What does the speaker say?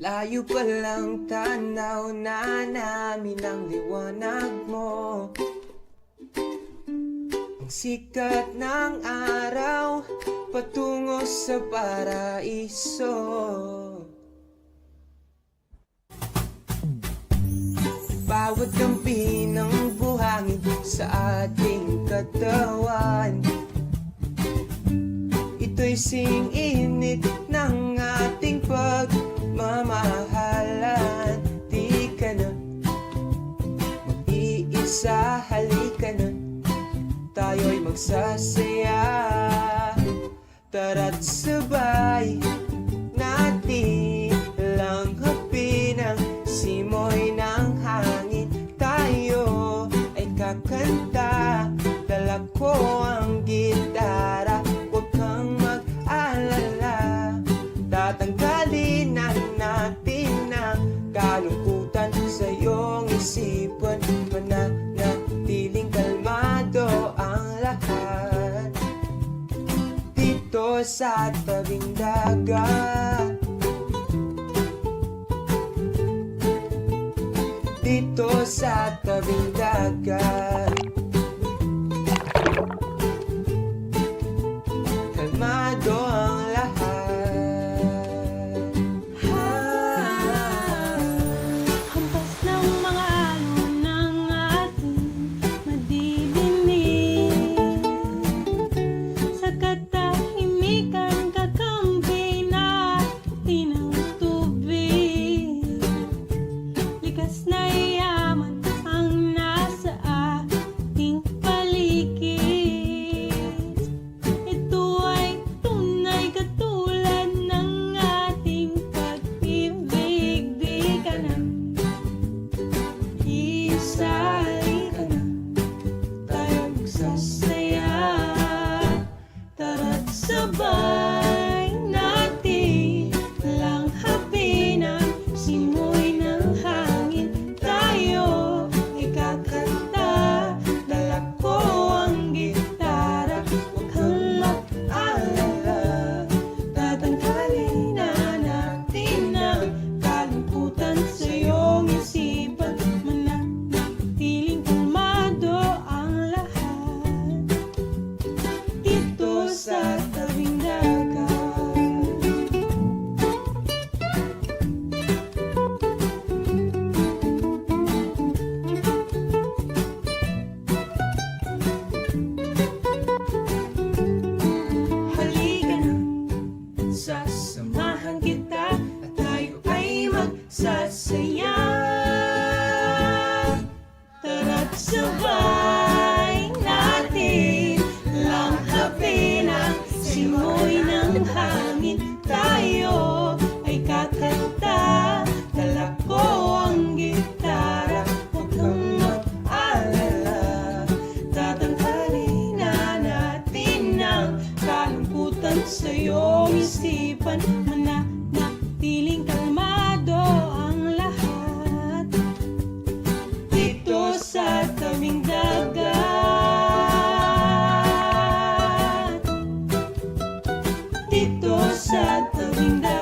Layo pa lang tanaw na namin ang liwanag mo. Ang sikat ng araw patungo sa paraiso. Bawat kampi ng buhangin sa ating katawan, ito'y sing-init ng ating pagmamahalan. Di ka na mag-iisa, halika na, tayo'y magsasaya. Tara't sabay natin langhapin ang simoy ng hangin. Tayo ay kakanta, dala ko ang gitara. Huwag kang mag-alala, tatanggalin na natin ang kalungkutan sa iyong isipan. Mananatiling kalmado ang lahat dito sa tabing dagat. Dito sa tabing dagat, kalmado ang lahat. Hampas ng mga alon ng ating madidinig, sa katahimikan kakampi natin ang tubig. Likas na yaman ang nasa ating paligid. Ito ay tunay katulad ng ating pag-ibig. Di ka na isali ka na, tayo magsasaya. Tara't sabay natin langhapin ang simoy ng hangin. Tayo ay kakanta, dala ko ang gitara. Huwag kang mag-alala, tatanggalin na natin ang kalungkutan sa iyong isipan. Mananatiling kalmado ang lahat dito sa tabing dagat. Halika na, sasamahan kita at tayo ay magsasaya. Tara't sabay natin langhapin ang simoy ng hangin. Tayo ay kakanta, dala ko ang gitara. Huwag kang mag-alala, tatanggalin na natin ang kalungkutan sa iyong isipan. Mananatiling kalmado ang lahat dito sa tabing dagat. Dito sa tabing dagat.